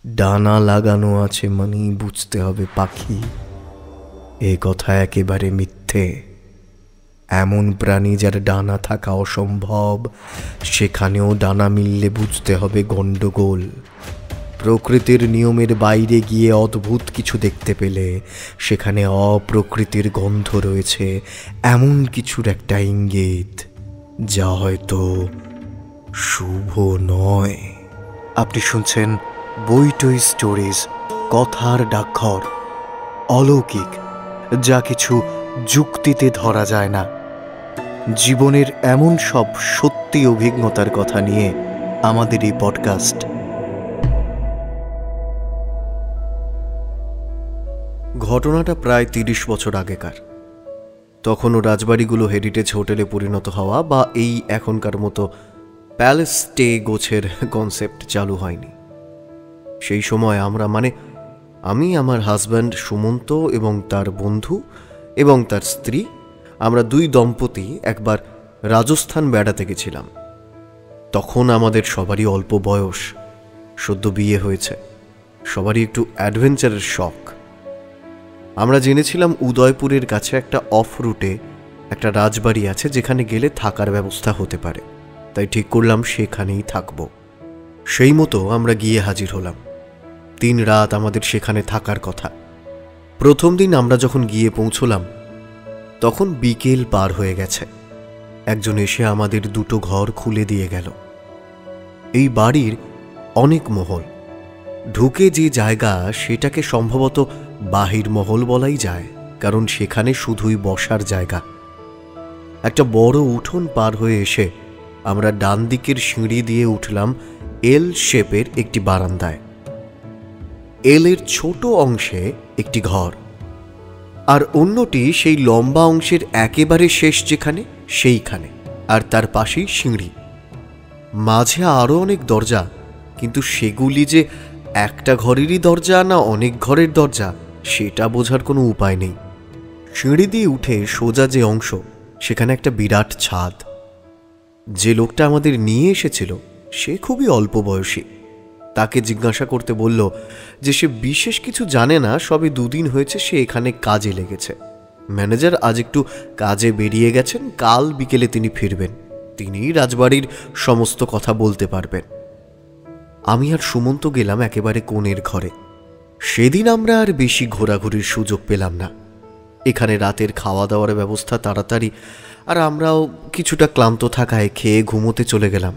ডানা লাগানো আছে মানেই বুঝতে হবে পাখি। এ কথা একেবারে মিথ্যে। এমন প্রাণী যার ডানা থাকা অসম্ভব, সেখানেও ডানা মিললে বুঝতে হবে গণ্ডগোল। প্রকৃতির নিয়মের বাইরে গিয়ে অদ্ভুত কিছু দেখতে পেলে সেখানে অপ্রকৃতির গন্ধ রয়েছে, এমন কিছুর একটা ইঙ্গিত যা হয়তো শুভ নয়। আপনি শুনছেন বইটই স্টোরিজ, কথার ডাকঘর। অলৌকিক, যা কিছু যুক্তিতে ধরা যায় না। জীবনের এমন সব সত্যি অভিজ্ঞতার কথা নিয়ে আমাদের এই পডকাস্ট। ঘটনাটা প্রায় ৩০ বছর আগেকার। তখনও রাজবাড়িগুলো হেরিটেজ হোটেলে পরিণত হওয়া বা এই এখনকার মতো প্যালেস স্টে গোছের কনসেপ্ট চালু হয়নি। সেই সময় আমি, আমার হাজব্যান্ড সুমন্ত এবং তার বন্ধু এবং তার স্ত্রী, আমরা দুই দম্পতি একবার রাজস্থান বেড়াতে গেছিলাম। তখন আমাদের সবারই অল্প বয়স, সদ্য বিয়ে হয়েছে, সবারই একটু অ্যাডভেঞ্চারের শখ। আমরা জেনেছিলাম উদয়পুরের কাছে একটা অফ রুটে একটা রাজবাড়ি আছে যেখানে গেলে থাকার ব্যবস্থা হতে পারে, তাই ঠিক করলাম সেখানেই থাকব। সেই মতো আমরা গিয়ে হাজির হলাম। ৩ রাত আমাদের সেখানে থাকার কথা। প্রথম দিন আমরা যখন গিয়ে পৌঁছলাম তখন বিকেল পার হয়ে গেছে। একজন এসে আমাদের 2টো ঘর খুলে দিয়ে গেল। এই বাড়ির অনেক মহল, ঢুকে যে জায়গা সেটাকে সম্ভবত বাহির মহল বলাই যায়, কারণ সেখানে শুধুই বসার জায়গা। একটা বড় উঠোন পার হয়ে এসে আমরা ডান দিকের সিঁড়ি দিয়ে উঠলাম এল শেপের একটি বারান্দায়। এলের ছোট অংশে একটি ঘর, আর অন্যটি সেই লম্বা অংশের একেবারে শেষ যেখানে সেইখানে, আর তার পাশেই সিঁড়ি। মাঝে আরও অনেক দরজা, কিন্তু সেগুলি যে একটা ঘরেরই দরজা না অনেক ঘরের দরজা সেটা বোঝার কোনো উপায় নেই। সিঁড়ি দিয়ে উঠে সোজা যে অংশ সেখানে একটা বিরাট ছাদ। যে লোকটা আমাদের নিয়ে এসেছিল সে খুবই অল্প বয়সী। তাকে জিজ্ঞাসা করতে বলল যে সে বিশেষ কিছু জানে না, সবে 2 দিন হয়েছে সে এখানে কাজে লেগেছে। ম্যানেজার আজ একটু কাজে বেরিয়ে গেছেন, কাল বিকেলে তিনি ফিরবেন, তিনিই রাজবাড়ির সমস্ত কথা বলতে পারবেন। আমি আর সুমন্ত গেলাম একেবারে কোণের ঘরে। সেদিন আমরা আর বেশি ঘোরাঘুরির সুযোগ পেলাম না। এখানে রাতের খাওয়া দাওয়ার ব্যবস্থা তাড়াতাড়ি, আর আমরাও কিছুটা ক্লান্ত থাকায় খেয়ে ঘুমোতে চলে গেলাম।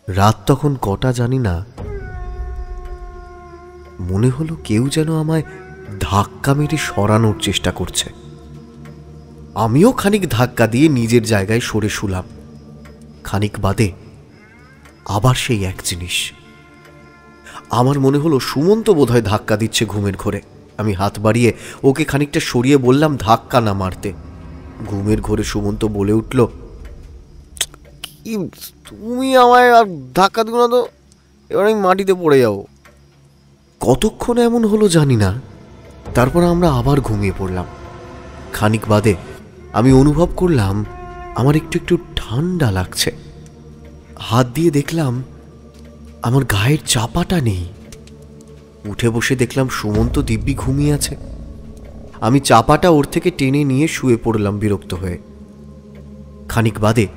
রাত তখন কটা জানি না, মনে হলো কেউ যেন আমায় ধাক্কা মেরে সরানোর চেষ্টা করছে। আমিও খানিক ধাক্কা দিয়ে নিজের জায়গায় সরে শুলাম। খানিক বাদে আবার সেই এক জিনিস। আমার মনে হলো সুমন্ত বোধহয় ধাক্কা দিচ্ছে ঘুমের ঘোরে। আমি হাত বাড়িয়ে ওকে খানিকটা সরিয়ে বললাম ধাক্কা না মারতে। ঘুমের ঘোরে সুমন্ত বলে উঠল, কি তুমি আমায় আর ধাক্কা দিও না তো, এবার আমি মাটিতে পড়ে যাব। কতক্ষণ এমন হলো জানি না, তারপর আমরা আবার ঘুমিয়ে পড়লাম। খানিক বাদে আমি অনুভব করলাম আমার একটু একটু ঠান্ডা লাগছে। হাত দিয়ে দেখলাম আমার গায়ের চাপাটা নেই। উঠে বসে দেখলাম সুমন্ত দিব্যি ঘুমিয়ে আছে। আমি চাপাটা ওর থেকে টেনে নিয়ে শুয়ে পড়লাম বিরক্ত হয়ে। খানিক বাদে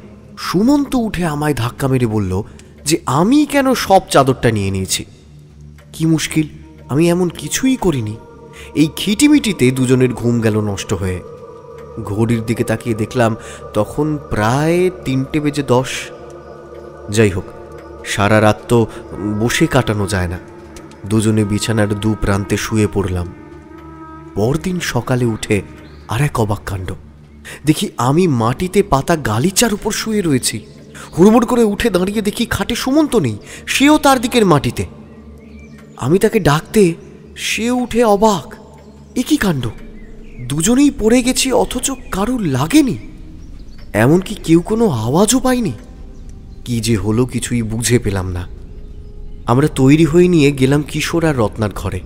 সুমন্ত উঠে আমায় ধাক্কা মেরে বলল যে আমি কেন সব চাদরটা নিয়ে নিয়েছি। কি মুশকিল, আমি এমন কিছুই করিনি। এই খিটিমিটিতে দুজনের ঘুম গেল নষ্ট হয়ে। ঘড়ির দিকে তাকিয়ে দেখলাম তখন প্রায় 3টে বেজে 10। যাই হোক, সারা রাত তো বসে কাটানো যায় না। দুজনে বিছানার 2 প্রান্তে শুয়ে পড়লাম। পরদিন সকালে উঠে আর এক অবাক কাণ্ড। দেখি আমি মাটিতে পাতা গালিচার উপর শুয়ে রয়েছি। হুড়মুড় করে উঠে দাঁড়িয়ে দেখি খাটে সুমন্ত নেই, সেও তার দিকের মাটিতে। আমি তাকে ডাকতে সে উঠে অবাক। এ কি কাণ্ড, দুজনেই পড়ে গেছি অথচ কারুর লাগেনি, এমনকি কেউ কোনো আওয়াজও পায়নি। কি যে হলো কিছুই বুঝে পেলাম না। আমরা তৈরি হয়ে নিয়ে গেলাম কিশোর আর রত্নার ঘরে।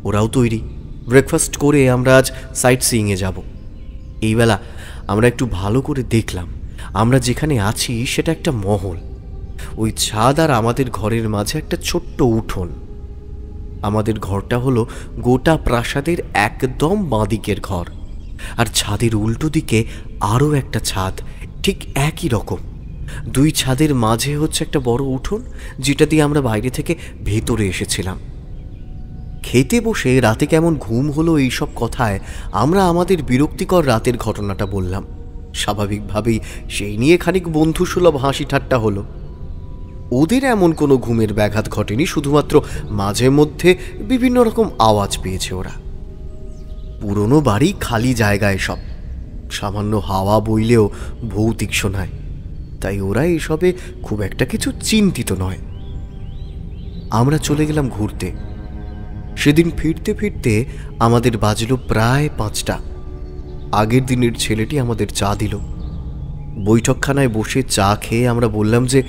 ওরাও তৈরি। ব্রেকফাস্ট করে আমরা আজ সাইট সিইংয়ে যাব। এই বেলা আমরা একটু ভালো করে দেখলাম আমরা যেখানে আছি সেটা একটা মহল। ওই ছাদ আর আমাদের ঘরের মাঝে একটা ছোট্ট উঠোন, আমাদের ঘরটা হলো গোটা প্রাসাদের একদম বাঁদিকের ঘর, আর ছাদের উল্টো দিকে আরও একটা ছাদ, ঠিক একই রকম। দুই ছাদের মাঝে হচ্ছে একটা বড় উঠোন, যেটা দিয়ে আমরা বাইরে থেকে ভেতরে এসেছিলাম। খেতে বসে রাতে কেমন ঘুম হলো এইসব কথায় আমরা আমাদের বিরক্তিকর রাতের ঘটনাটা বললাম। স্বাভাবিকভাবেই সেই নিয়ে খানিক বন্ধুসুলভ হাসি ঠাট্টা হলো। ওদের এমন কোনো ঘুমের ব্যাঘাত ঘটেনি, শুধুমাত্র মাঝে মধ্যে বিভিন্ন রকম আওয়াজ পেয়েছে ওরা। পুরনো বাড়ি, খালি জায়গায় সব, সামান্য হাওয়া বইলেও ভৌতিক শোনায়, তাই ওরা এসবে খুব একটা কিছু চিন্তিত নয়। আমরা চলে গেলাম ঘুরতে। সেদিন ফিরতে ফিরতে আমাদের বাজল প্রায় 5টা। আগের দিনের ছেলেটি আমাদের চা দিল। বৈঠকখানায় বসে চা খেয়ে আমরা বললাম যে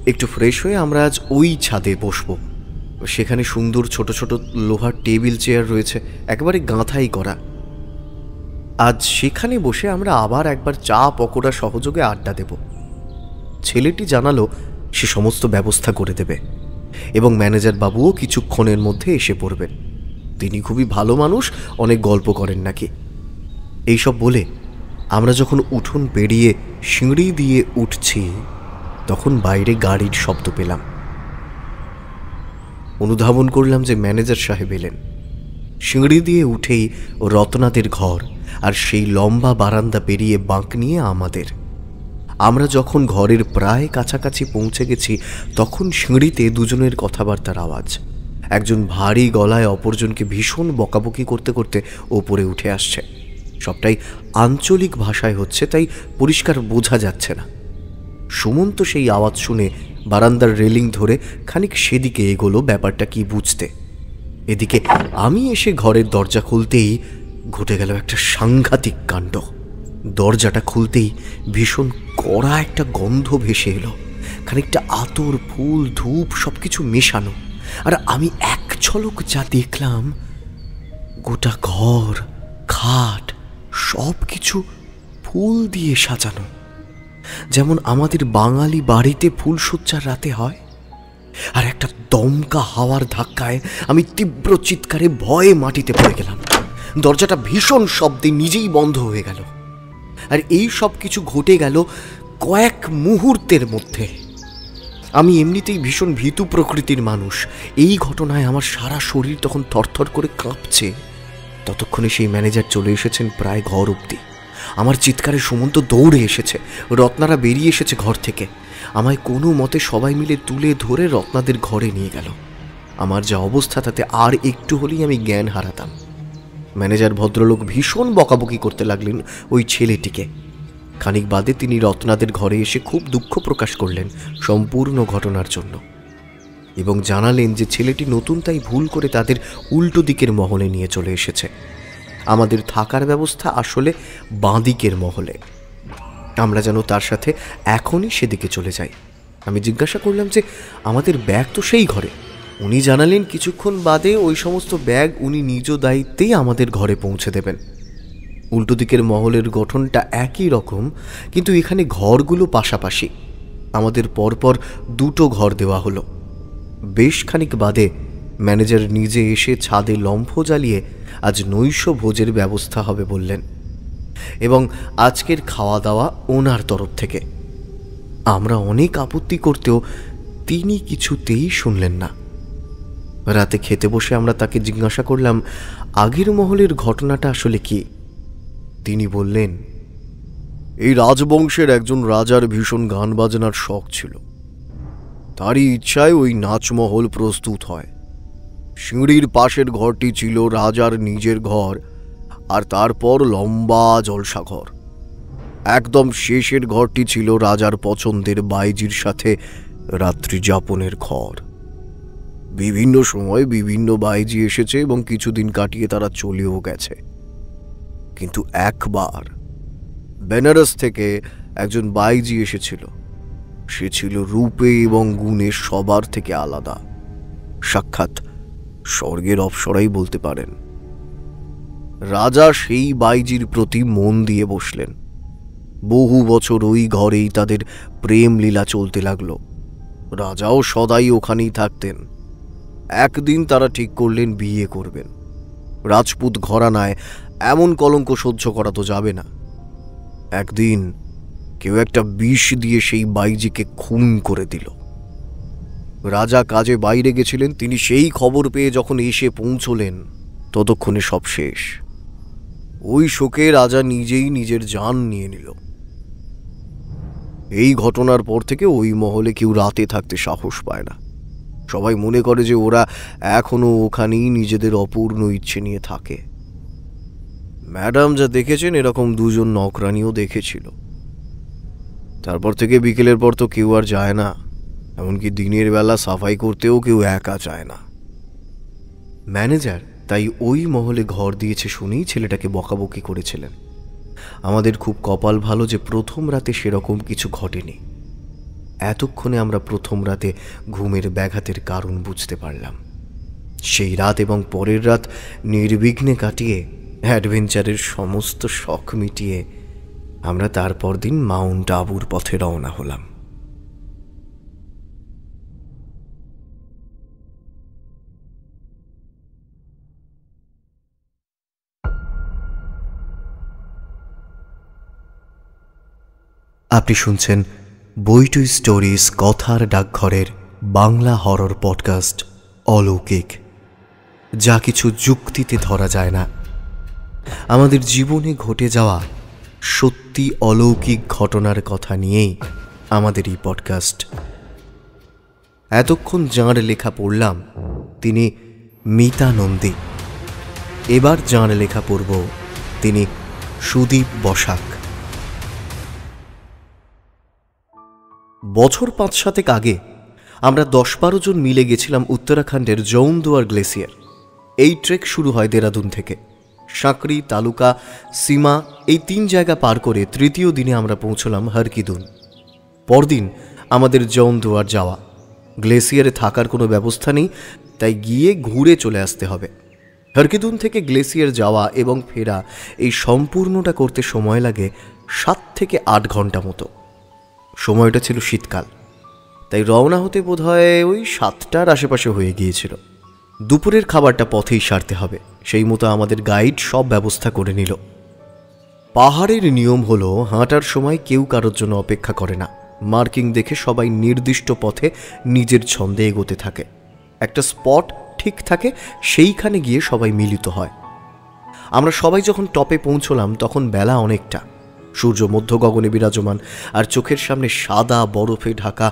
একটু ফ্রেশ হয়ে আমরা আজ ওই ছাদে বসবো। সেখানে সুন্দর ছোট ছোট লোহার টেবিল চেয়ার রয়েছে, একেবারে গাঁথাই করা। আজ সেখানে বসে আমরা আবার একবার চা পকোড়া সহযোগে আড্ডা দেব। ছেলেটি জানালো সে সমস্ত ব্যবস্থা করে দেবে এবং ম্যানেজার বাবুও কিছুক্ষণের মধ্যে এসে পড়বেন। তিনি খুবই ভালো মানুষ, অনেক গল্প করেন নাকি। এইসব বলে আমরা যখন উঠোন পেরিয়ে সিঁড়ি দিয়ে উঠছি, তখন বাইরে গাড়ির শব্দ পেলাম। অনুধাবন করলাম যে ম্যানেজার সাহেব এলেন। সিঁড়ি দিয়ে উঠেই রত্নাদের ঘর, আর সেই লম্বা বারান্দা পেরিয়ে বাঁক নিয়ে আমাদের। আমরা যখন ঘরের প্রায় কাছাকাছি পৌঁছে গেছি, তখন সিঁড়িতে দুজনের কথাবার্তার আওয়াজ। একজন ভারী গলায় অপরজনকে ভীষণ বকাবকি করতে করতে ওপরে উঠে আসছে। সবটাই আঞ্চলিক ভাষায় হচ্ছে, তাই পরিষ্কার বোঝা যাচ্ছে না। সুমন্ত সেই আওয়াজ শুনে বারান্দার রেলিং ধরে খানিক সেদিকে এগোলো ব্যাপারটা কি বুঝতে। এদিকে আমি এসে ঘরের দরজা খুলতেই ঘটে গেল একটা সাংঘাতিক কাণ্ড। দরজাটা খুলতেই ভীষণ কড়া একটা গন্ধ ভেসে এলো, খানিকটা আতর, ফুল, ধূপ সবকিছু মেশানো। আর আমি এক ঝলক যা দেখলাম, গোটা ঘর, খাট সব কিছু ফুল দিয়ে সাজানো, যেমন আমাদের বাঙালি বাড়িতে ফুলসজ্জার রাতে হয়। আর একটা দমকা হাওয়ার ধাক্কায় আমি তীব্র চিৎকারে ভয়ে মাটিতে পড়ে গেলাম। দরজাটা ভীষণ শব্দে নিজেই বন্ধ হয়ে গেল। আর এই সব কিছু ঘটে গেল কয়েক মুহূর্তের মধ্যে। আমি এমনিতেই ভীষণ ভীতু প্রকৃতির মানুষ। এই ঘটনায় আমার সারা শরীর তখন থরথর করে কাঁপছে। ততক্ষণে সেই ম্যানেজার চলে এসেছেন প্রায় ঘর অবধি। আমার চিৎকারে সুমন্ত দৌড়ে এসেছে, রত্নারা বেরিয়ে এসেছে ঘর থেকে। আমায় কোনো মতে সবাই মিলে তুলে ধরে রত্নাদের ঘরে নিয়ে গেল। আমার যা অবস্থা, তাতে আর একটু হলেই আমি জ্ঞান হারাতাম। ম্যানেজার ভদ্রলোক ভীষণ বকাবকি করতে লাগলেন ওই ছেলেটিকে। খানিক বাদে তিনি রত্নাদের ঘরে এসে খুব দুঃখ প্রকাশ করলেন সম্পূর্ণ ঘটনার জন্য, এবং জানালেন যে ছেলেটি নতুন, তাই ভুল করে তাদের উল্টো দিকের মহলে নিয়ে চলে এসেছে। আমাদের থাকার ব্যবস্থা আসলে বাঁদিকের মহলে। আমরা যেন তার সাথে এখনই সেদিকে চলে যাই। আমি জিজ্ঞাসা করলাম যে আমাদের ব্যাগ তো সেই ঘরে। উনি জানালেন কিছুক্ষণ বাদে ওই সমস্ত ব্যাগ উনি নিজ দায়িত্বেই আমাদের ঘরে পৌঁছে দেবেন। উল্টো দিকের মহলের গঠনটা একই রকম, কিন্তু এখানে ঘরগুলো পাশাপাশি। আমাদের পরপর 2টো ঘর দেওয়া হলো। বেশ খানিক বাদে ম্যানেজার নিজে এসে ছাদে লম্ফ জ্বালিয়ে আজ নৈশ ভোজের ব্যবস্থা হবে বললেন, এবং আজকের খাওয়া দাওয়া ওনার তরফ থেকে। আমরা অনেক আপত্তি করতেও তিনি কিছুতেই শুনলেন না। রাতে খেতে বসে আমরা তাকে জিজ্ঞাসা করলাম আগের মহলের ঘটনাটা আসলে কি। তিনি বললেন, এই রাজবংশের একজন রাজার ভীষণ গান বাজনার শখ ছিল। তারই ইচ্ছায় ওই নাচমহল প্রস্তুত হয়। সিঁড়ির পাশের ঘরটি ছিল রাজার নিজের ঘর, আর তারপর লম্বা জলসাঘর। একদম শেষের ঘরটি ছিল রাজার পছন্দের বাইজির সাথে রাত্রি যাপনের ঘর। বিভিন্ন সময় বিভিন্ন বাইজি এসেছে এবং কিছুদিন কাটিয়ে তারা চলেও গেছে। কিন্তু একবার বেনারস থেকে একজন বাইজি এসেছিল। সে ছিল রূপে এবং গুণে সবার থেকে আলাদা, সাক্ষাৎ স্বর্গের অপ্সরাই বলতে পারেন। রাজা সেই বাইজির প্রতি মন দিয়ে বসলেন। বহু বছর ওই ঘরেই তাদের প্রেম লীলা চলতে লাগলো। রাজাও সদাই ওখানেই থাকতেন। একদিন তারা ঠিক করলেন বিয়ে করবেন। রাজপুত ঘরানায় এমন কলঙ্ক সহ্য করা তো যাবে না। একদিন কেউ একটা বিষ দিয়ে সেই বাইজিকে খুন করে দিল। রাজা কাজে বাইরে গেছিলেন, তিনি সেই খবর পেয়ে যখন এসে পৌঁছলেন ততক্ষণে সব শেষ। ওই শোকে রাজা নিজেই নিজের জান নিয়ে নিল। এই ঘটনার পর থেকে ওই মহলে কেউ রাতে থাকতে সাহস পায় না। সবাই মনে করে যে ওরা এখনো ওখানেই নিজেদের অপূর্ণ ইচ্ছে নিয়ে থাকে। ম্যাডাম যা দেখেছেন এরকম দুজন নকরানিও দেখেছিল। তারপর থেকে বিকেলের পর তো কেউ আর যায় না, এমনকি দিনের বেলা সাফাই করতেও কেউ একা যায় না। ম্যানেজার তাই ওই মহলে ঘর দিয়েছে শুনেই ছেলেটাকে বকাবকি করেছিলেন। আমাদের খুব কপাল ভালো যে প্রথম রাতে সেরকম কিছু ঘটেনি। এতক্ষণে আমরা প্রথম রাতে ঘুমের ব্যাঘাতের কারণ বুঝতে পারলাম। সেই রাত এবং পরের রাত নির্বিঘ্নে কাটিয়ে অ্যাডভেঞ্চারের সমস্ত শখ মিটিয়ে আমরা তারপর দিন মাউন্ট আবুর পথে রওনা হলাম। আপনি শুনছেন বইটু স্টোরিজ কথার ডাকঘরের বাংলা হরর পডকাস্ট অলৌকিক, যা কিছু যুক্তিতে ধরা যায় না। আমাদের জীবনে ঘটে যাওয়া সত্যি অলৌকিক ঘটনার কথা নিয়েই আমাদের এই পডকাস্ট। এতক্ষণ যাঁর লেখা পড়লাম তিনি মিতা নন্দী। এবার যাঁর লেখা পড়ব তিনি সুদীপ বসাক। বছর 5-7 আগে আমরা 10-12 জন মিলে গেছিলাম উত্তরাখণ্ডের জৌনদুয়ার গ্লেসিয়ার। এই ট্রেক শুরু হয় দেরাদুন থেকে। সাঁকড়ি, তালুকা, সীমা এই 3 জায়গা পার করে তৃতীয় দিনে আমরা পৌঁছলাম হরকিদুন। পরদিন আমাদের জৌনদুয়ার যাওয়া। গ্লেসিয়ারে থাকার কোনো ব্যবস্থা নেই, তাই গিয়ে ঘুরে চলে আসতে হবে। হরকিদুন থেকে গ্লেসিয়ার যাওয়া এবং ফেরা এই সম্পূর্ণটা করতে সময় লাগে 7 থেকে 8 ঘন্টা মতো। সময়টা ছিল শীতকাল, তাই রওনা হতে বোধহয় ওই 7টার আশেপাশে হয়ে গিয়েছিল। দুপুরের খাবারটা পথেই সারতে হবে, সেই মতো আমাদের গাইড সব ব্যবস্থা করে নিল। পাহাড়ের নিয়ম হলো হাঁটার সময় কেউ কারোর জন্য অপেক্ষা করে না। মার্কিং দেখে সবাই নির্দিষ্ট পথে নিজের ছন্দে এগোতে থাকে। একটা স্পট ঠিক থাকে, সেইখানে গিয়ে সবাই মিলিত হয়। আমরা সবাই যখন টপে পৌঁছলাম তখন বেলা অনেকটা। সূর্য মধ্য গগনে বিরাজমান, আর চোখের সামনে সাদা বরফে ঢাকা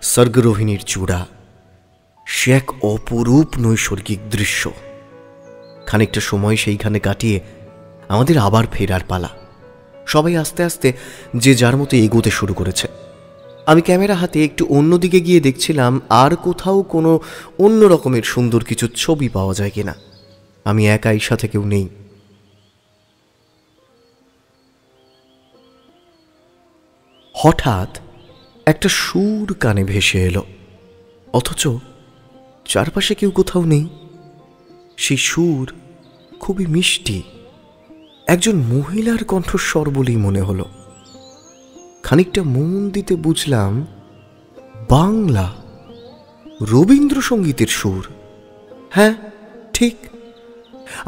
স্বর্গরোহিণীর চূড়া। সে এক অপরূপ নৈসর্গিক দৃশ্য। খানিকটা সময় সেইখানে কাটিয়ে আমাদের আবার ফেরার পালা। সবাই আস্তে আস্তে যে যার মতো এগোতে শুরু করেছে। আমি ক্যামেরা হাতে একটু অন্যদিকে গিয়ে দেখছিলাম আর কোথাও কোনো অন্য রকমের সুন্দর কিছু ছবি পাওয়া যায় কিনা। আমি একাই, সাথে কেউ নেই। হঠাৎ একটা সুর কানে ভেসে এলো, অথচ চারপাশে কেউ কোথাও নেই। সেই সুর খুবই মিষ্টি, একজন মহিলার কণ্ঠস্বর বলেই মনে হলো। খানিকটা মন দিতে বুঝলাম বাংলা রবীন্দ্রসঙ্গীতের সুর। হ্যাঁ, ঠিক।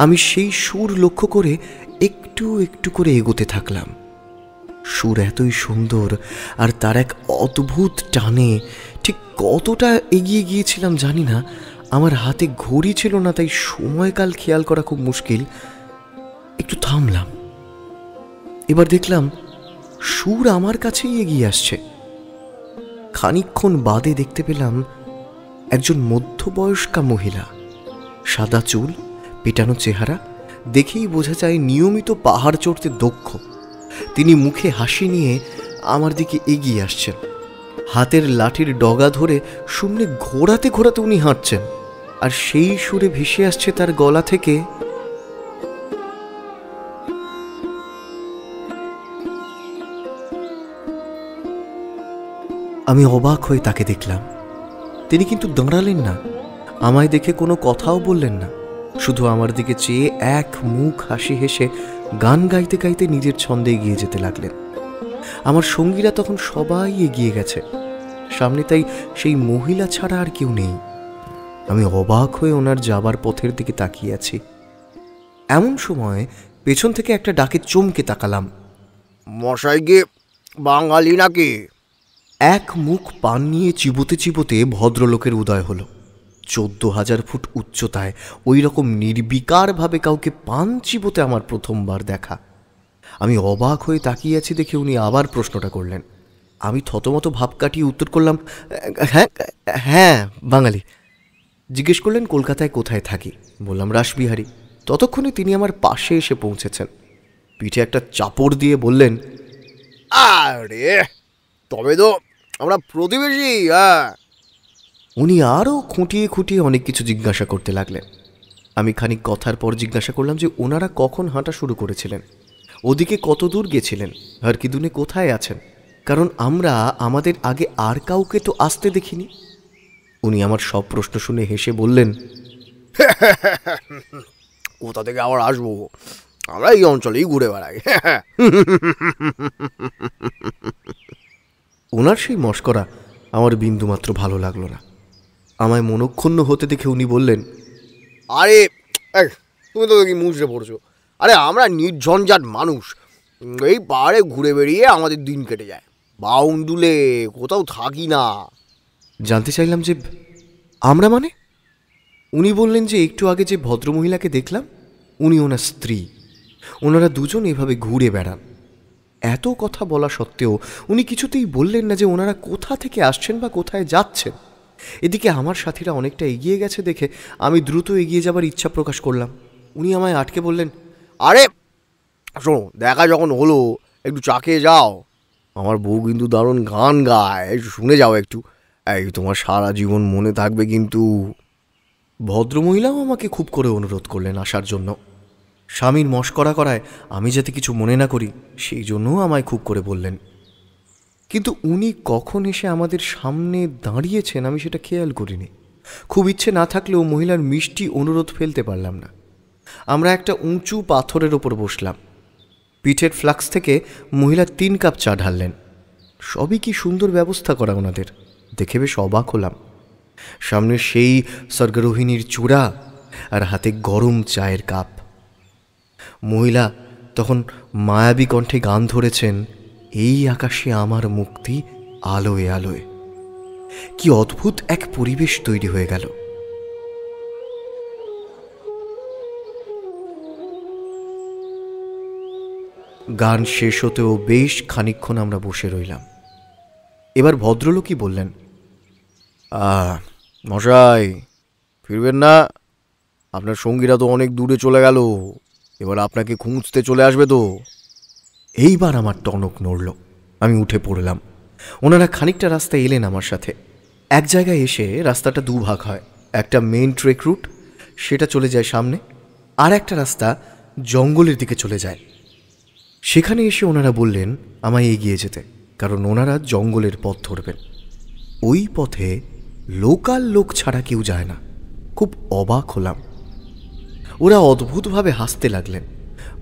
আমি সেই সুর লক্ষ্য করে একটু একটু করে এগোতে থাকলাম। সুর এতই সুন্দর, আর তার এক অদ্ভুত টানে ঠিক কতটা এগিয়ে গিয়েছিলাম জানি না। আমার হাতে ঘড়ি ছিল না, তাই সময়কাল খেয়াল করা খুব মুশকিল। একটু থামলাম। এবার দেখলাম সুর আমার কাছেই এগিয়ে আসছে। খানিকক্ষণ বাদে দেখতে পেলাম একজন মধ্যবয়স্কা মহিলা, সাদা চুল, পেটানো চেহারা, দেখেই বোঝা যায় নিয়মিত পাহাড় চড়তে দক্ষ। তিনি মুখে হাসি নিয়ে আমার দিকে এগিয়ে আসছেন। হাতের লাঠির ডগা ধরে শূন্যে ঘোরাতে ঘোরাতে উনি হাঁটছেন, আর সেই সুরে ভেসে আসছে তার গলা থেকে, আমি অবাক হয়ে তাকে দেখলাম। তিনি কিন্তু দাঁড়ালেন না, আমায় দেখে কোনো কথাও বললেন না, শুধু আমার দিকে চেয়ে এক মুখ হাসি হেসে গান গাইতে গাইতে নিজের ছন্দে এগিয়ে যেতে লাগলেন। আমার সঙ্গীরা তখন সবাই এগিয়ে গেছে, সামনে তাই সেই মহিলা ছাড়া আর কেউ নেই। আমি অবাক হয়ে ওনার যাবার পথের দিকে তাকিয়ে আছি। এমন সময় পেছন থেকে একটা ডাকে চমকে তাকালাম। মশাই গে বাঙালি নাকি? এক মুখ পান নিয়ে চিবোতে চিবোতে ভদ্রলোকের উদয় হলো। 14,000 ফুট উচ্চতায় ওই রকম নির্বিকারভাবে কাউকে পান চিবোতে আমার প্রথমবার দেখা। আমি অবাক হয়ে তাকিয়ে আছি দেখে উনি আবার প্রশ্নটা করলেন। আমি থতমত ভাব কাটিয়ে উত্তর করলাম, হ্যাঁ হ্যাঁ বাঙালি। জিজ্ঞেস করলেন কলকাতায় কোথায় থাকি। বললাম রাসবিহারী। ততক্ষণে তিনি আমার পাশে এসে পৌঁছেছেন। পিঠে একটা চাপড় দিয়ে বললেন, আরে তবে তো আমরা প্রতিবেশী। হ্যাঁ। উনি আরও খুঁটিয়ে খুঁটিয়ে অনেক কিছু জিজ্ঞাসা করতে লাগলেন। আমি খানিক কথার পর জিজ্ঞাসা করলাম যে ওনারা কখন হাঁটা শুরু করেছিলেন, ওদিকে কত দূর গেছিলেন, হারকিদুনে কোথায় আছেন, কারণ আমরা আমাদের আগে আর কাউকে তো আসতে দেখিনি। উনি আমার সব প্রশ্ন শুনে হেসে বললেন, কোথা থেকে আবার আসবো, আমরা এই অঞ্চলেই ঘুরে বেড়াই। ওনার সেই মশকরা আমার বিন্দুমাত্র ভালো লাগলো না। আমায় মনক্ষুণ্ণ হতে দেখে উনি বললেন, আরে তুমি তো দেখি মুচড়ে পড়ছো। আরে আমরা নির্ঝঞ্ঝাট মানুষ, এই পাহাড়ে ঘুরে বেড়িয়ে আমাদের দিন কেটে যায়, বাউন্ডুলে কোথাও থাকি না। জানতে চাইলাম যে আমরা মানে? উনি বললেন যে একটু আগে যে ভদ্রমহিলাকে দেখলাম উনি ওনার স্ত্রী। ওনারা দুজন এভাবে ঘুরে বেড়ান। এত কথা বলা সত্ত্বেও উনি কিছুতেই বললেন না যে ওনারা কোথা থেকে আসছেন বা কোথায় যাচ্ছেন। এদিকে আমার সাথীরা অনেকটা এগিয়ে গেছে দেখে আমি দ্রুত এগিয়ে যাবার ইচ্ছা প্রকাশ করলাম। উনি আমায় আটকে বললেন, আরে শোনো, দেখা যখন হলো একটু চা খেয়ে যাও, আমার বউ কিন্তু দারুণ গান গায়, একটু শুনে যাও একটু, এই তোমার সারা জীবন মনে থাকবে কিন্তু। ভদ্রমহিলাও আমাকে খুব করে অনুরোধ করলেন আসার জন্য। স্বামীর মশকরা করায় আমি যাতে কিছু মনে না করি সেই জন্যও আমায় খুব করে বললেন। কিন্তু উনি কখন এসে আমাদের সামনে দাঁড়িয়েছেন আমি সেটা খেয়াল করিনি। খুব ইচ্ছে না থাকলেও মহিলার মিষ্টি অনুরোধ ফেলতে পারলাম না। আমরা একটা উঁচু পাথরের ওপর বসলাম। পিঠের ফ্লাক্স থেকে মহিলা 3 কাপ চা ঢাললেন। সবই কি সুন্দর ব্যবস্থা করা ওনাদের, দেখে বেশ অবাক হলাম। সামনে সেই স্বর্গরোহিণীর চূড়া আর হাতে গরম চায়ের কাপ। মহিলা তখন মায়াবী কণ্ঠে গান ধরেছেন, এই আকাশে আমার মুক্তি আলোয় আলোয়। কি অদ্ভুত এক পরিবেশ তৈরি হয়ে গেল। গান শেষ হতেও বেশ খানিকক্ষণ আমরা বসে রইলাম। এবার ভদ্রলোকই বললেন, মশাই ফিরবেন না? আপনার সঙ্গীরা তো অনেক দূরে চলে গেল, এবার আপনাকে খুঁজতে চলে আসবে তো। এইবার আমার টনক নড়ল। আমি উঠে পড়লাম। ওনারা খানিকটা রাস্তা এলেন আমার সাথে। এক জায়গায় এসে রাস্তাটা দুভাগ হয়। একটা মেইন ট্রেক রুট, সেটা চলে যায় সামনে, আর একটা রাস্তা জঙ্গলের দিকে চলে যায়। সেখানে এসে ওনারা বললেন আমায় এগিয়ে যেতে, কারণ ওনারা জঙ্গলের পথ ধরবেন। ওই পথে লোকাল লোক ছাড়া কেউ যায় না। খুব অবাক হলাম। ওরা অদ্ভুতভাবে হাসতে লাগলেন।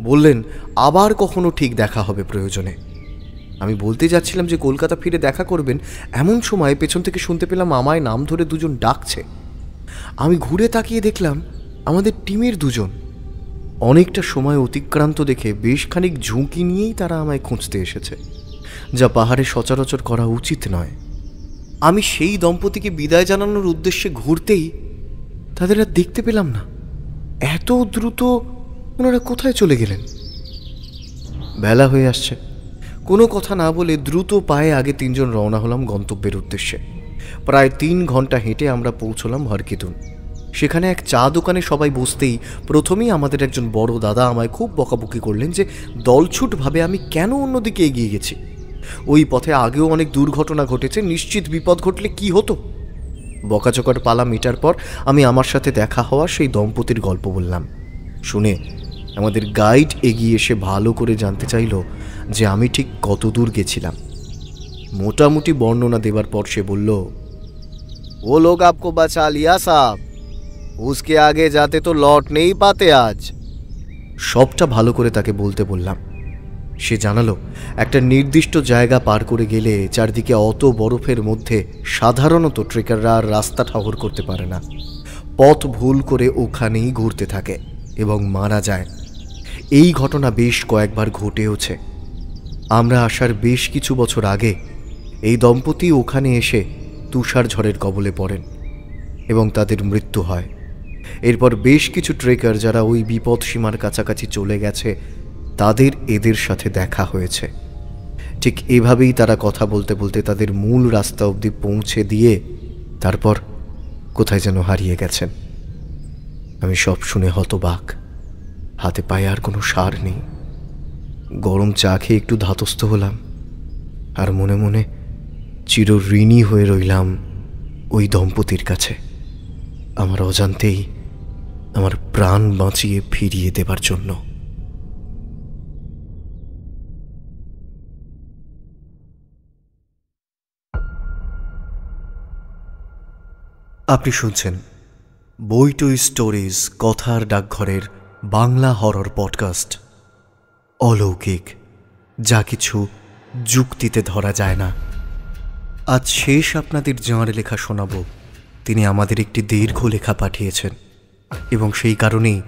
বললেন আবার কখনো ঠিক দেখা হবে প্রয়োজনে। আমি বলতে যাচ্ছিলাম যে কলকাতা ফিরে দেখা করবেন, এমন সময় পেছন থেকে শুনতে পেলাম আমায় নাম ধরে দুজন ডাকছে। আমি ঘুরে তাকিয়ে দেখলাম আমাদের টিমের দুজন। অনেকটা সময় অতিক্রান্ত দেখে বেশ খানিক ঝুঁকি নিয়েই তারা আমায় খুঁজতে এসেছে, যা পাহাড়ে সচরাচর করা উচিত নয়। আমি সেই দম্পতিকে বিদায় জানানোর উদ্দেশ্যে ঘুরতেই তাদের আর দেখতে পেলাম না। এত দ্রুত ওনারা কোথায় চলে গেলেন? বেলা হয়ে আসছে। কোনো কথা না বলে দ্রুত পায়ে আগে 3 জন রওনা হলাম গন্তব্যের উদ্দেশ্যে। প্রায় 3 ঘন্টা হেঁটে আমরা পৌঁছলাম হারকিদুন। সেখানে এক চা দোকানে সবাই বসতেই প্রথমেই আমাদের একজন বড় দাদা আমায় খুব বকাবকি করলেন যে দলছুটভাবে আমি কেন অন্যদিকে এগিয়ে গেছি। ওই পথে আগেও অনেক দুর্ঘটনা ঘটেছে, নিশ্চিত বিপদ ঘটলে কি হতো। বকাচকার পালা মেটার পর আমি আমার সাথে দেখা হওয়া সেই দম্পতির গল্প বললাম। শুনে আমাদের গাইড এগিয়ে এসে ভালো করে জানতে চাইল যে আমি ঠিক কত দূর গেছিলাম। মোটামুটি বর্ণনা দেবার পর সে বলল, वो लोग आपको बचा लिया साहब, उसके आगे जाते तो लौट नहीं पाते आज। সবটা ভালো করে তাকে বলতে বললাম। সে জানালো একটা নির্দিষ্ট জায়গা পার করে গেলে চারদিকে অত বরফের মধ্যে সাধারণত ট্রেকাররা আর রাস্তা ঠাহর করতে পারে না। পথ ভুল করে ওখানেই ঘুরতে থাকে এবং মারা যায়। এই ঘটনা বেশ কয়েকবার ঘটেওছে। আমরা আসার বেশ কিছু বছর আগে এই দম্পতি ওখানে এসে তুষার ঝড়ের কবলে পড়েন এবং তাদের মৃত্যু হয়। এরপর বেশ কিছু ট্রেকার যারা ওই বিপদ সীমার কাছাকাছি চলে গেছে তাদের এদের সাথে দেখা হয়েছে। ঠিক এভাবেই তারা কথা বলতে বলতে তাদের মূল রাস্তা অবধি পৌঁছে দিয়ে তারপর কোথায় যেন হারিয়ে গেছেন। আমি সব শুনে হতবাক। হাতে পায়ে আর কোনো সার নেই। গরম চা খেয়ে একটু ধাতস্থ হলাম আর মনে মনে চির ঋণী হয়ে রইলাম ওই দম্পতির কাছে, আমার অজান্তেই আমার প্রাণ বাঁচিয়ে ফিরিয়ে দেবার জন্য। আপনি শুনছেন বইটু স্টোরিজ কথার ডাকঘরের বাংলা হরর পডকাস্ট অলৌকিক, যা কিছু যুক্তিতে ধরা যায় না। আজ শেষ আপনাদের যাঁর লেখা শোনাব, তিনি আমাদের একটি দীর্ঘ লেখা পাঠিয়েছেন এবং সেই কারণেই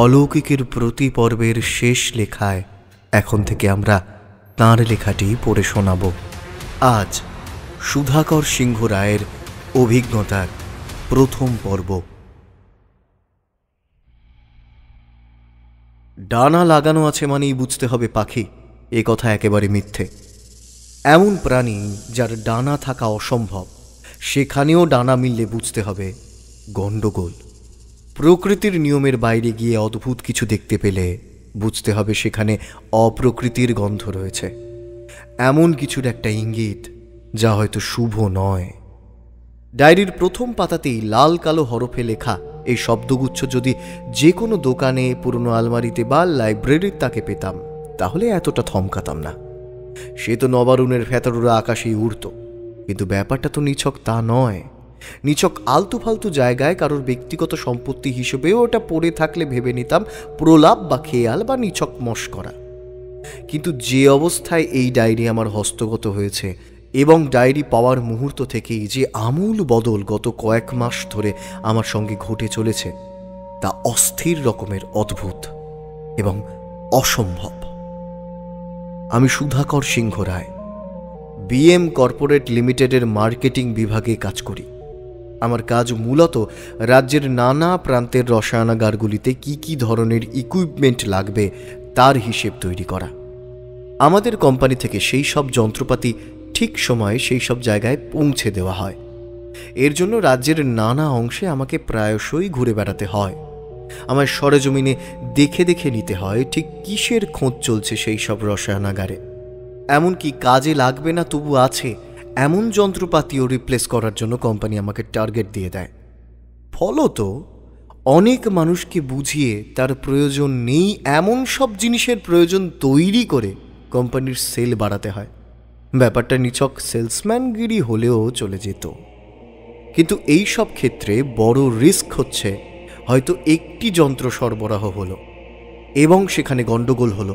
অলৌকিকের প্রতি পর্বের শেষ লেখায় এখন থেকে আমরা তাঁর লেখাটি পড়ে শোনাব। আজ সুধাকর সিংহ রায়ের অভিজ্ঞতার প্রথম পর্ব। ডানা লাগানো আছে মানেই বুঝতে হবে পাখি, এ কথা একেবারে মিথ্যে। এমন প্রাণী যার ডানা থাকা অসম্ভব, সেখানেও ডানা মিললে বুঝতে হবে গণ্ডগোল। প্রকৃতির নিয়মের বাইরে গিয়ে অদ্ভুত কিছু দেখতে পেলে বুঝতে হবে সেখানে অপ্রকৃতির গন্ধ রয়েছে, এমন কিছুর একটা ইঙ্গিত যা হয়তো শুভ নয়। ডায়েরির প্রথম পাতাতেই লাল কালো হরফে লেখা এই শব্দগুচ্ছ যদি যে কোনো দোকানে, পুরনো আলমারিতে বা লাইব্রেরির তাকে পেতাম তাহলে এতটা থমকাতাম না। সে তো নবারুণের ফেতরুরা আকাশেই উড়ত, কিন্তু ব্যাপারটা তো নিছক তা নয়। নিছক আলতু ফালতু জায়গায় কারোর ব্যক্তিগত সম্পত্তি হিসেবেও ওটা পড়ে থাকলে ভেবে নিতাম প্রলাপ বা খেয়াল বা নিছক মশকরা। কিন্তু যে অবস্থায় এই ডায়েরি আমার হস্তগত হয়েছে এবং ডায়েরি পাওয়ার মুহূর্ত থেকেই যে আমূল বদল গত কয়েক মাস ধরে আমার সঙ্গে ঘটে চলেছে তা অস্থির রকমের অদ্ভুত এবং অসম্ভব। আমি সুধাকর সিংহ রায়, বিএম কর্পোরেট লিমিটেডের মার্কেটিং বিভাগে কাজ করি। আমার কাজ মূলত রাজ্যের নানা প্রান্তের রসায়নাগারগুলিতে কি কি ধরনের ইকুইপমেন্ট লাগবে তার হিসেব তৈরি করা। আমাদের কোম্পানি থেকে সেই সব যন্ত্রপাতি ঠিক সময়ে সেই সব জায়গায় পৌঁছে দেওয়া হয়। এর জন্য রাজ্যের নানা অংশে আমাকে প্রায়শই ঘুরে বেড়াতে হয়। আমার সরেজমিনে দেখে দেখে নিতে হয় ঠিক কিসের খোঁজ চলছে সেই সব রসায়নাগারে। এমনকি কাজে লাগবে না তবু আছে এমন যন্ত্রপাতিও রিপ্লেস করার জন্য কোম্পানি আমাকে টার্গেট দিয়ে দেয়। ফলত অনেক মানুষকে বুঝিয়ে তার প্রয়োজন নেই এমন সব জিনিসের প্রয়োজন তৈরি করে কোম্পানির সেল বাড়াতে হয়। ব্যাপারটা নিছক সেলসম্যানগিরি হলেও চলে যেত, কিন্তু এই সব ক্ষেত্রে বড় রিস্ক হচ্ছে হয়তো একটি যন্ত্র সরবরাহ হলো এবং সেখানে গণ্ডগোল হলো।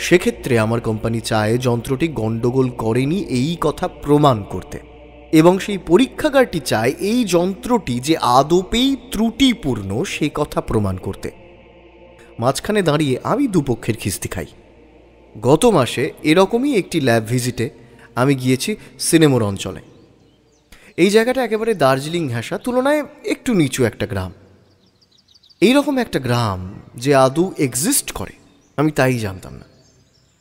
সেক্ষেত্রে আমার কোম্পানি চায় যন্ত্রটি গণ্ডগোল করেনি এই কথা প্রমাণ করতে, এবং সেই পরীক্ষাগারটি চায় এই যন্ত্রটি যে আদপেই ত্রুটিপূর্ণ সে কথা প্রমাণ করতে। মাঝখানে দাঁড়িয়ে আমি দুপক্ষের খিস্তি খাই। গত মাসে এরকমই একটি ল্যাব ভিজিটে আমি গিয়েছি সিনেমোর অঞ্চলে। এই জায়গাটা একেবারে দার্জিলিং ঘেঁষা, তুলনায় একটু নিচু একটা গ্রাম। এইরকম একটা গ্রাম যে আদৌ এক্সিস্ট করে আমি তাই জানতাম না।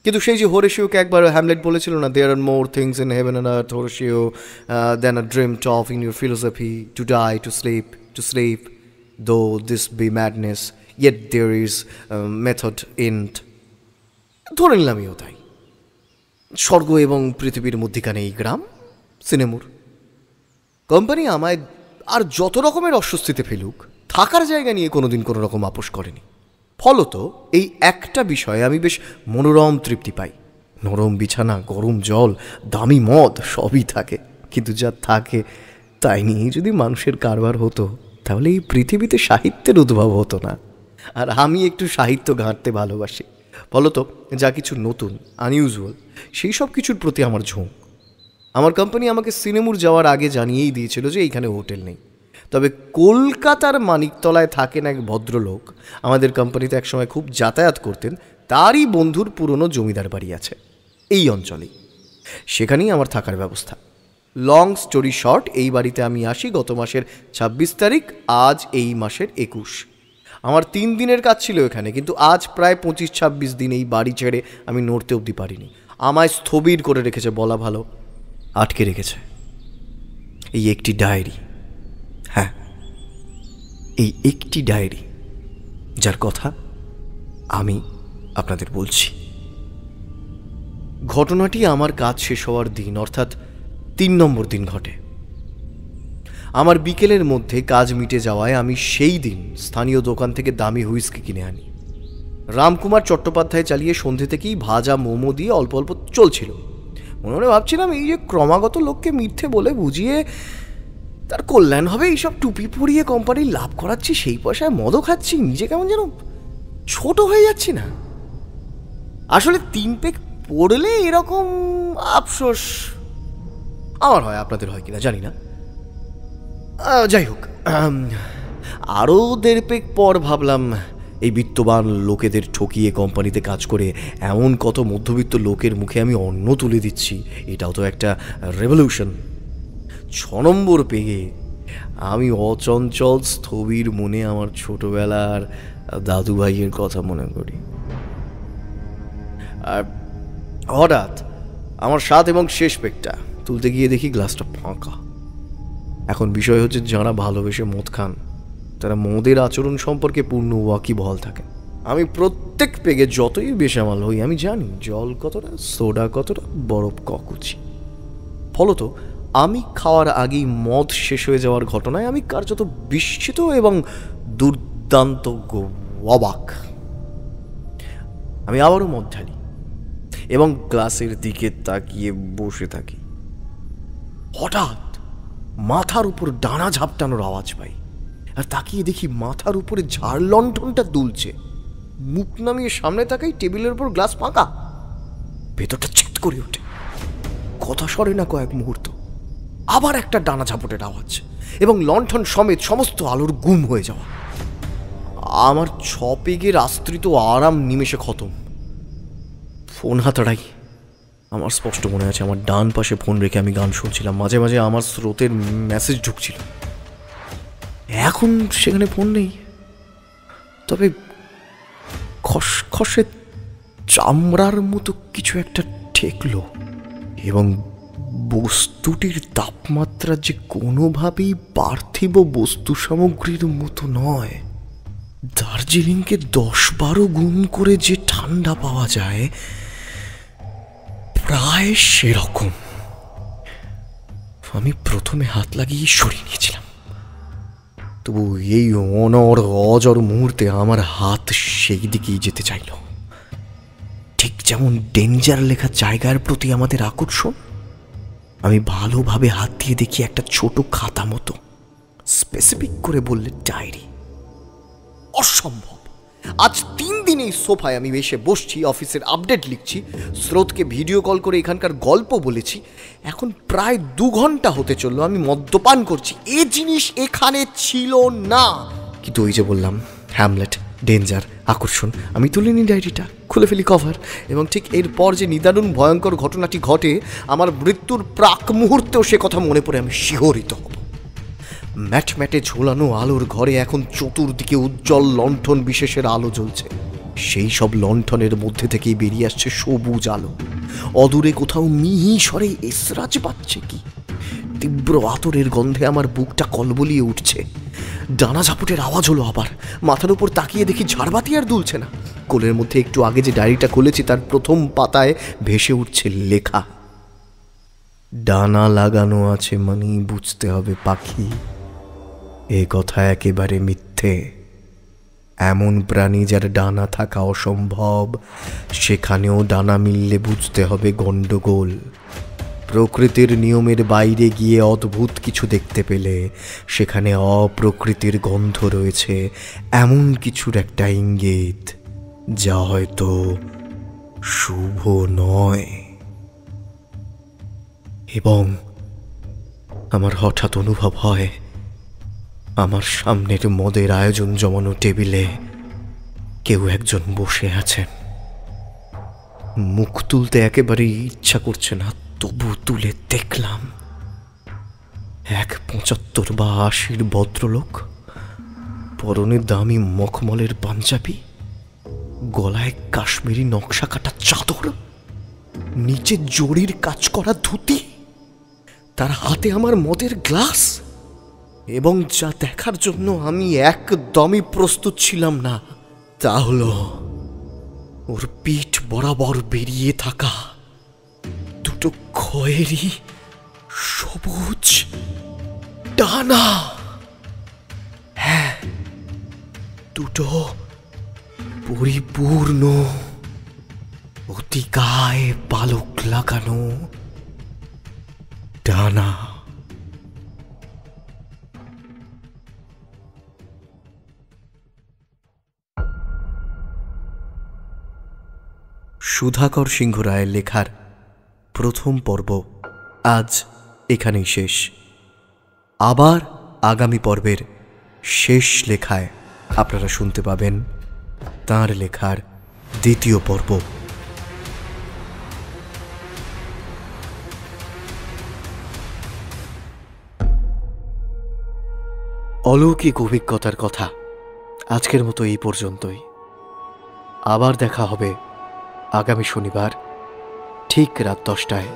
কিন্তু সেই যে হোরেশিওকে একবার হ্যামলেট বলেছিল না, there are more things in heaven and earth Horatio than are dreamed of in your philosophy, to die, to sleep though this be madness yet there is method in't. ধরে নিলামইও তাই। স্বর্গ এবং পৃথিবীর মধ্যিখানে এই গ্রাম সিনেমুর। কোম্পানি আমায় আর যত রকমের অস্বস্তিতে ফেলুক, থাকার জায়গা নিয়ে কোনোদিন কোনো রকম আপোষ করেনি। ফলত এই একটা বিষয়ে আমি বেশ মনোরম তৃপ্তি পাই। নরম বিছানা, গরম জল, দামি মদ সবই থাকে, কিন্তু যা থাকে তাই নিয়ে যদি মানুষের কারবার হতো তাহলে এই পৃথিবীতে সাহিত্যের উদ্ভব হতো না। আর আমি একটু সাহিত্য ঘাঁটতে ভালোবাসি, ফলত যা কিছু নতুন, আনইউজুয়াল, সেই সব কিছুর প্রতি আমার ঝোঁক। আমার কোম্পানি আমাকে সিনেমুর যাওয়ার আগে জানিয়েই দিয়েছিল যে এইখানে হোটেল নেই, তবে কলকাতার মানিকতলায় থাকেন এক ভদ্রলোক, আমাদের কোম্পানিতে একসময় খুব যাতায়াত করতেন, তারই বন্ধুর পুরনো জমিদার বাড়ি আছে এই অঞ্চলেই। সেখানেই আমার থাকার ব্যবস্থা। লং স্টোরি শর্ট, এই বাড়িতে আমি আসি গত মাসের 26 তারিখ, আজ এই মাসের 21। আমার 3 দিনের কাজ ছিল এখানে, কিন্তু আজ প্রায় 25-26 দিন এই বাড়ি ছেড়ে আমি নড়তে অবধি পারিনি। আমায় স্থবির করে রেখেছে বলা ভালো, আটকে রেখেছে এই একটি ডায়েরি। হ্যাঁ, এই একটি ডায়েরি, যার কথা আমি আপনাদের বলছি। ঘটনাটি আমার কাজ শেষ হওয়ার দিন, অর্থাৎ 3 নম্বর দিন ঘটে। আমার বিকেলের মধ্যে কাজ মিটে যাওয়ায় আমি সেই দিন স্থানীয় দোকান থেকে দামি হুইস্কি কিনে আনি। রামকুমার চট্টোপাধ্যায় চালিয়ে সন্ধে থেকেই ভাজা মোমো দিয়ে অল্প অল্প চলছিল। মনে মনে ভাবছিলাম, এই যে ক্রমাগত লোককে মিথ্যে বলে বুঝিয়ে তার কল্যাণ হবে, এইসব টুপি পরিয়ে কোম্পানির লাভ করাচ্ছি, সেই পয়সায় মদও খাচ্ছি, নিজে কেমন যেন ছোট হয়ে যাচ্ছি না? আসলে 3 পেগ পড়লে এরকম আফসোস আমার হয়, আপনাদের হয় কিনা জানি না। যাই হোক, আরও 1.5 পেগ পর ভাবলাম, এই বিত্তবান লোকেদের ঠকিয়ে কোম্পানিতে কাজ করে এমন কত মধ্যবিত্ত লোকের মুখে আমি অন্ন তুলে দিচ্ছি, এটাও তো একটা রেভলিউশন। 6 নম্বর পেগে আমি অচঞ্চল স্থবির মনে আমার ছোটবেলার দাদু ভাইয়ের কথা মনে করি। আর হঠাৎ আমার 7 এবং শেষ পেগটা তুলতে গিয়ে দেখি গ্লাসটা ফাঁকা। এখন বিষয় হচ্ছে, যারা ভালোবেসে মদ খান তারা মদের আচরণ সম্পর্কে পূর্ণ ওয়াকিবহাল থাকেন। আমি প্রত্যেক পেগে যতই বেসামাল হই, আমি জানি জল কতটা, সোডা কতটা, বরফ ককুচি। ফলত আমি খাওয়ার আগেই মদ শেষ হয়ে যাওয়ার ঘটনায় আমি কার্যত বিস্মিত এবং দুর্দান্ত অবাক। আমি আবারও মদ ঢালি এবং গ্লাসের দিকে তাকিয়ে বসে থাকি। হঠাৎ মাথার উপর ডানা ঝাপটানোর আওয়াজ পাই, আর তাকিয়ে দেখি মাথার উপরে ঝাড় লণ্ঠনটা দুলছে। মুখ নামিয়ে সামনে তাকাই, টেবিলের উপর গ্লাস ফাঁকা। ভেতরটা ছেদ করে ওঠে, কথা সরে না কয়েক মুহূর্ত। আবার একটা ডানা ঝাপটের আওয়াজ এবং লণ্ঠন সমেত সমস্ত আলোর গুম হয়ে যাওয়া। আমার 6 পেগের আশ্রিত আরাম নিমেষে খতম। ফোন হাতাড়াই। আমার স্পষ্ট মনে আছে, আমার ডান পাশে ফোন রেখে আমি গান শুনছিলাম। মাঝে মাঝে আমার স্রোতের মেসেজ ঢুকছিল। এখন সেখানে ফোন নেই, তবে খসখসে চামড়ার মতো কিছু একটা ঠেকলো, এবং বস্তুটির তাপমাত্রা যে কোনোভাবেই পার্থিব বস্তু সামগ্রীর মতো নয়। দার্জিলিংকে 10-12 গুণ করে যে ঠান্ডা পাওয়া যায়, প্রায় সেরকম। আমি প্রথমে হাত লাগিয়ে সরিয়ে নিয়েছিলাম, তবু এই অজর মুহূর্তে আমার হাত সেই দিকেই যেতে চাইল। ঠিক যেমন ডেঞ্জার লেখা জায়গার প্রতি আমাদের আকর্ষণ। আমি ভালোভাবে হাত দিয়ে দেখি একটা ছোট খাতা মতো, স্পেসিফিক করে বললে ডায়েরি। অসম্ভব! আজ 3 দিন এই সোফায় আমি এসে বসছি, অফিসের আপডেট লিখছি, স্রোতকে ভিডিও কল করে এখানকার গল্প বলেছি। এখন প্রায় 2 ঘন্টা হতে চললো আমি মদ্যপান করছি। এ জিনিস এখানে ছিল না। কিন্তু ওই যে বললাম, হ্যামলেট, ডেঞ্জার, আকর্ষণ। আমি তুলিনি ডায়েরিটা, খুলে ফেলি কভার, এবং ঠিক এরপর যে নিদারুণ ভয়ঙ্কর ঘটনাটি ঘটে, আমার মৃত্যুর প্রাক মুহূর্তেও সে কথা মনে পড়ে আমি শিহরিত হব। ম্যাটম্যাটে ঝোলানো আলোর ঘরে এখন চতুর্দিকে উজ্জ্বল লণ্ঠন বিশেষের আলো জ্বলছে। সেই সব লণ্ঠনের মধ্যে থেকেই বেরিয়ে আসছে সবুজ আলো। অদূরে কোথাও মিহি স্বরে এসরাজ বাজছে কি। তীব্র আতরের গন্ধে আমার বুকটা কলবলিয়ে উঠছে। ডানা ঝাপটের আওয়াজ হলো আবার। মাথার উপর তাকিয়ে দেখি ঝাড়বাতি আর দুলছে না। কোলের মধ্যে একটু আগে যে ডায়েরিটা খুলেছি তার প্রথম পাতায় ভেসে উঠছে লেখা, ডানা লাগানো আছে মানেই বুঝতে হবে পাখি। এ কথা একেবারে মিথ্যে। এমন প্রাণী যার ডানা থাকা অসম্ভব, সেখানেও ডানা মিললে বুঝতে হবে গণ্ডগোল। প্রকৃতির নিয়মের বাইরে গিয়ে অদ্ভুত কিছু দেখতে পেলে সেখানে অপ্রকৃতির গন্ধ রয়েছে, এমন কিছুর একটা ইঙ্গিত, যা হয়তো শুভ নয়। এবং আমার হঠাৎ অনুভব হয় আমার সামনের মদের আয়োজন জমানো টেবিলে কেউ একজন বসে আছেন। মুখ তুলতে একেবারেই ইচ্ছা করছে না, তবু তুলে দেখলাম এক 75 বা 80 ভদ্রলোক, পরনে দামি মখমলের পাঞ্জাবি, গলায় কাশ্মীরি নকশা কাটা চাদর, নিচে জরির কাজ করা ধুতি, তার হাতে আমার মদের গ্লাস, এবং যা দেখার জন্য আমি একদমই প্রস্তুত ছিলাম না তা হলো ওর পিঠ বরাবর বেরিয়ে থাকা দুটো খয়েরি সবুজ ডানা। হ্যাঁ, দুটো পরিপূর্ণ অতি গায়ে পালক লাগানো ডানা। সুধাকর সিংহ রায়ের লেখার প্রথম পর্ব আজ এখানেই শেষ। আবার আগামী পর্বের শেষ লেখায় আপনারা শুনতে পাবেন তাঁর লেখার দ্বিতীয় পর্ব। অলৌকিক অভিজ্ঞতার কথা আজকের মতো এই পর্যন্তই। আবার দেখা হবে আগামী শনিবার ঠিক রাত 10টায়।